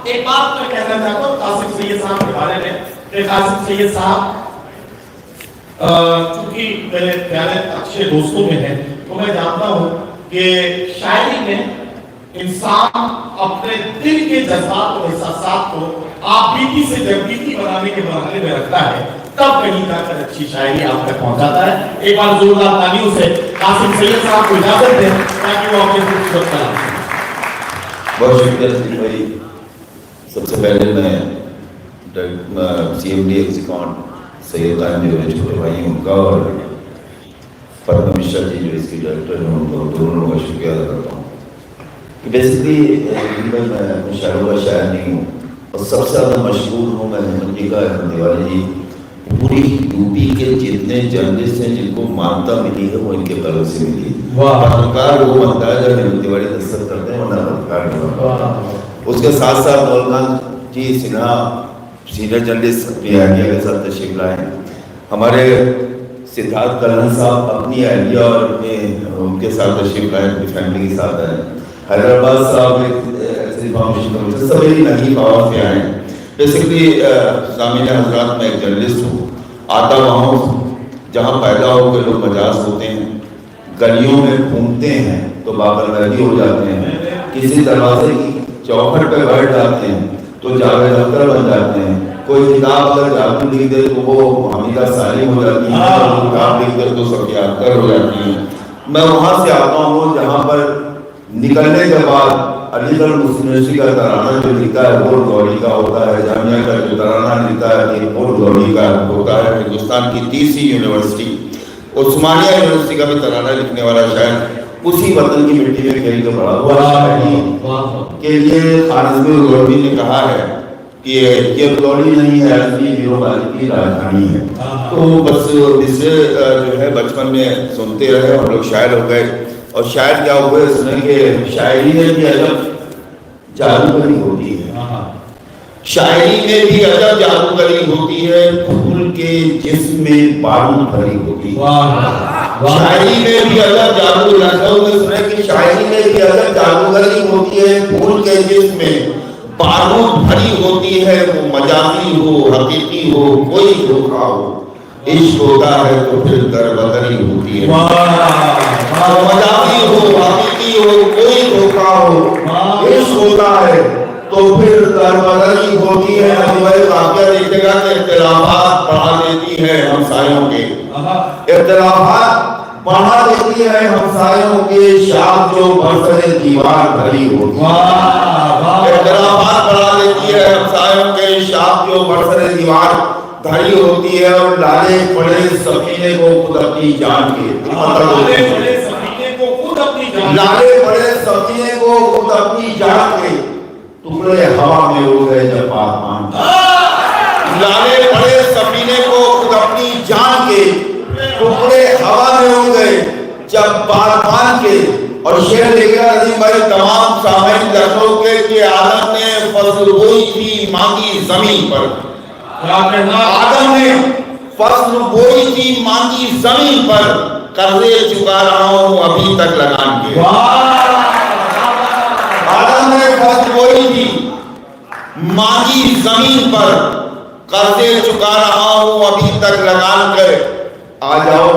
ایک بات میں کہنا چاہتا ہوں قاسم سید صاحب کے بارے میں کہ قاسم سید صاحب چونکہ میرے پیارے اچھے دوستوں میں ہیں تو میں جانتا ہوں کہ شاعری میں انسان اپنے دل کے جذبات اور احساسات کو آپ بیتی سے جگبیتی بنانے کے مرحلے میں رکھتا ہے، تب کہیں جا کر اچھی شاعری آپ تک پہنچ جاتا ہے۔ ایک بار زوردار تالیوں سے قاسم سید صاحب کو اجازت دیں تاکہ وہ اپنے خوبصورت کلام کریں۔ بہت شکریہ صدیق بھائی۔ سب سے پہلے میں سی ایم ڈی ایگزیکون سید قائم جو ہے چھوٹے بھائی ان کا اور پرم مشرا جی جو اس کی ڈائریکٹر ہیں ان کو دونوں کا شکریہ ادا کرتا ہوں کہ بیسکلی میں شاعروں کا شاعر نہیں ہوں اور سب سے زیادہ مشہور ہوں میں احمد جی کا احمد تیواری جی۔ پوری یو پی کے جتنے جرنلسٹ ہیں جن کو مانتا ملی ہے وہ ان کے قلم سے ملی ہے۔ پترکار وہ بنتا ہے جب احمد تیواری دستخط کرتے ہیں ورنہ پترکار نہیں بنتا۔ اس کے ساتھ ساتھ مولانا جی سنہا سینئر جرنلسٹ اپنی اہلیہ کے ساتھ تشریف لائے ہیں۔ ہمارے سدھارتھ کلن صاحب اپنی اہلیہ اور اپنے ان کے ساتھ تشریف لائے، اپنی فیملی کے ساتھ آئے۔ حیدرآباد صاحب سبھی نحیف آواز سے آئے ہیں۔ بیسکلی سامعین حضرات میں ایک جرنلسٹ ہوں، آتا وہاں ہوں جہاں پیدا ہو کے لوگ مجاز ہوتے ہیں، گلیوں میں گھومتے ہیں تو بابرکتی ہو جاتے ہیں، کسی دروازے کی چوکھٹ پہ بیٹھ جاتے ہیں تو جاوید اختر بن جاتے ہیں، کوئی کتاب اگر جادو لکھ دے تو وہ حمیدہ سالم ہو جاتی ہے، کتاب لکھ دے تو صفیہ اختر ہو جاتی ہے۔ میں وہاں سے آتا ہوں جہاں پر نکلنے کے بعد علی گڑھ مسلم یونیورسٹی کا ترانہ جو لکھتا ہے وہ گوڑی کا ہوتا ہے، جامعہ کا جو ترانہ لکھتا ہے وہ گوڑی کا ہوتا ہے۔ ہندوستان کی تیسری یونیورسٹی عثمانیہ یونیورسٹی کا بھی ترانہ لکھنے والا شاعر اسی وطن کی مٹی میں کھیل کے بڑا ہوا شاعری کے لیے خانزمی الغربی نے کہا ہے کہ یہ گوڑی نہیں ہے اصلی ہیرو والی کی راجدھانی ہے۔ تو بس اس سے جو ہے بچپن میں سنتے رہے ہم لوگ شاعر ہو گئے، اور شاعر کیا ہوئے اس میں کہ شاعری میں بھی عجب جادوگری ہوتی ہے، شاعری میں بھی عجب جادوگری ہوتی ہے، پھول کے جسم میں بارود بھری ہوتی ہے۔ شاعری میں بھی عجب جادو لکھنؤ میں سنے کہ شاعری میں بھی عجب جادوگری ہوتی ہے، پھول کے جسم میں بارود بھری ہوتی ہے، وہ مجازی ہو حقیقی ہو کوئی دھوکا ہو، عشق ہوتا ہے تو پھر دربدری ہوتی ہے۔ مجازی ہو حقیقی ہو کوئی دھوکا ہو، عشق ہوتا ہے تو پھر دربدری ہوتی ہے۔ واقعہ دیکھے گا کہ اختلافات بڑھا دیتی ہے ہمسایوں کے، اختلافات بڑھا دیتی ہے ہمسایوں کے، شاخ جو برسر دیوار بھری ہوتی ہے۔ اختلافات بڑھا دیتی ہے ہمسایوں کے، شاخ جو برسر دیوار دھری ہوتی ہے، اور لالے پڑے سفینے کو خود اپنی جان کے، لالے پڑے سفینے کو خود اپنی جان کے ٹکڑے ہوا میں اڑ گئے جب آسمان کے۔ لالے پڑے سفینے کو خود اپنی جان کے ٹکڑے ہوا میں اڑ گئے جب آسمان کے۔ اور شعر لکھا عظیم بھائی تمام سامعین لکھنؤ کے کہ آدم نے فصل بوئی تھی مانگی زمین پر، آدم نے فصل بوئی تھی مانگی زمین پر، قرضے چکا رہا ہوں ابھی تک لگان کے۔ آدم نے فصل بوئی تھی مانگی زمین پر، قرضے چکا رہا ہوں ابھی تک لگان کے۔ آ جاؤ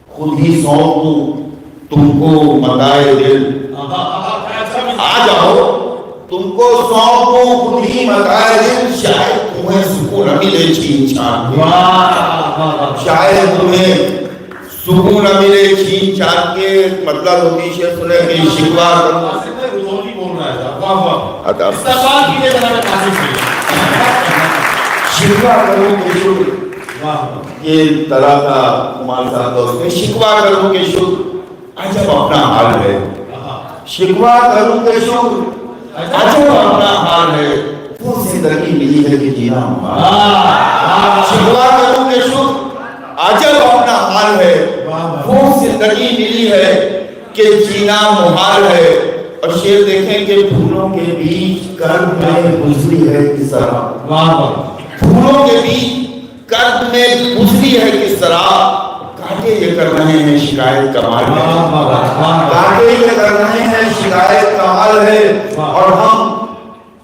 خود ہی سونپ دوں تم کو متائے دل، آ جاؤ تم کو سونپ دوں خود ہی متائے دل، شاید تمہیں سکون ملے چھین چھان کے، شاید تمہیں سکون ملے چھین چھان کے۔ مطلب ہوتی ہے سنے کہ شکوا شکوا کروں کہ شکر، یہ طرح کا کمار صاحب کا اس میں شکوا کروں کہ شکر عجب اپنا حال ہے، شکوا کروں کہ شکر عجب اپنا حال ہے، وہ زندگی ملی ہے کہ جینا محال، شکوا کروں کہ شکر عجب اپنا حال ہے، وہ زندگی ملی ہے کہ جینا محال ہے۔ اور شعر دیکھیں کہ پھولوں کے بیچ کرب میں گزری ہے کس طرح، پھولوں کے بیچ کرب میں گزری ہے کس طرح، کاٹے یہ کر رہے ہیں شکایت کمال ہے، کاٹے یہ کر رہے ہیں شکایت کمال ہے، اور ہم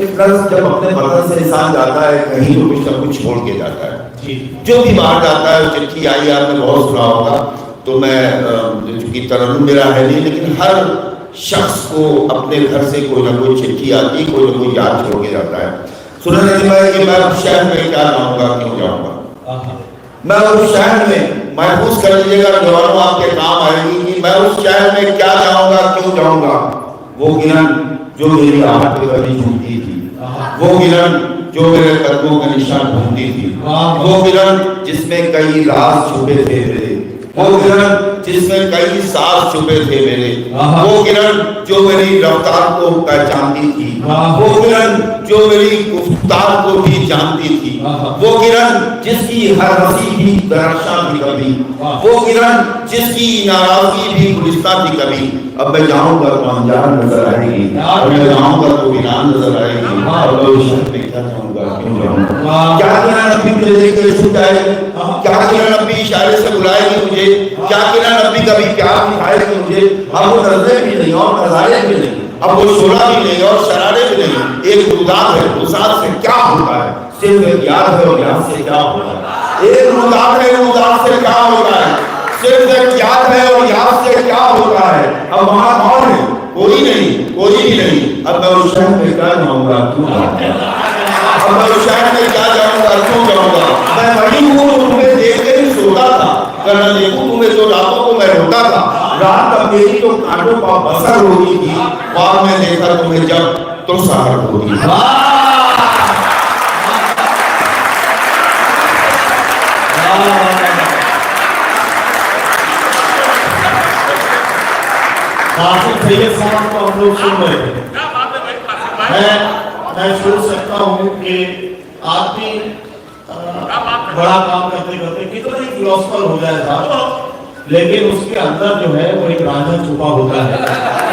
ایک لفظ جب اپنے وطن سے انسان جاتا ہے کہیں تو کچھ نہ کچھ چھوڑ کے جاتا ہے. جو بھی باہر جاتا ہے چٹھی آئی آپ نے بہت سنا ہوگا, تو میں چونکہ ترنم میرا ہے نہیں, لیکن ہر شخص کو اپنے گھر سے کوئی نہ کوئی چٹھی آتی, کوئی نہ کوئی یاد چھوڑ کے جاتا ہے. سننے لگا ہے کہ میں اس شہر میں کیا جاؤں گا, کیوں جاؤں گا. میں اس شہر میں محفوظ کر لیجیے گا جوانوں, آپ کے کام آئے گی کہ میں اس شہر میں کیا جاؤں گا, کیوں جاؤں گا. وہ گرن جو میری آنکھ پہ کبھی جھوٹتی تھی, وہ گرن جو میرے قدموں کا نشان ڈھونڈتی تھی, وہ گرن جس میں کئی راز چھپے تھے میرے, وہ گرن جس میں کئی ساز چھپے تھے میرے, وہ گرن جو میری رفتار کو پہچانتی تھی, وہ گرن جو میری گفتار کو بھی جانتی تھی, وہ گرن جس کی ہر ہنسی بھی درخشاں تھی کبھی, وہ گرن جس کی ناراضگی بھی گلستہ تھی کبھی. اب میں جاؤں گا تو انجان نظر آئے گی, اور میں جاؤں گا تو ویران نظر آئے گی, اور میں اس شہر میں کیا جاؤں گا, کیوں جاؤں گا. کیا کہنا نبی مجھے دیکھ کے چھوٹ جائے گی, کیا کہنا نبی اشارے سے بلائے گی مجھے, کیا کہنا نبی کبھی پیار دکھائے گی مجھے. اب وہ نظریں بھی نہیں اور نظارے بھی نہیں, اب وہ شعلہ بھی نہیں اور شرارے بھی نہیں. ایک گلزار ہے, گلزار سے کیا ہوتا ہے, صرف ایک یاد ہے, اور یاد سے کیا ہوتا ہے. ایک گلزار ہے, گلزار سے کیا ہوتا ہے, صرف ایک یاد ہے, اور یاد سے کیا ہوتا ہے. اب وہاں کون ہے, کوئی نہیں, کوئی بھی نہیں. اب میں اس شہر میں کیا جاؤں گا, کیوں جاؤں گا. اب میں اس شہر میں کیا جاؤں گا, کیوں جاؤں گا. میں وہی ہوں جو تمہیں دیکھ کے ہی سوتا تھا, اگر نہ دیکھوں تمہیں جو راتوں کو میں روتا تھا. رات اب میری تو کانٹوں کا بسر ہوگی تھی, خواب میں دیکھا تمہیں جب تم سحر ہوگی. قاسم سید صاحب کو ہم لوگ سن رہے تھے. میں سوچ سکتا ہوں کہ آدمی بڑا کام کرتے کرتے کتنا ہی فلاسفر ہو جائے گا, لیکن اس کے اندر جو ہے وہ ایک راجا چھپا ہوتا ہے.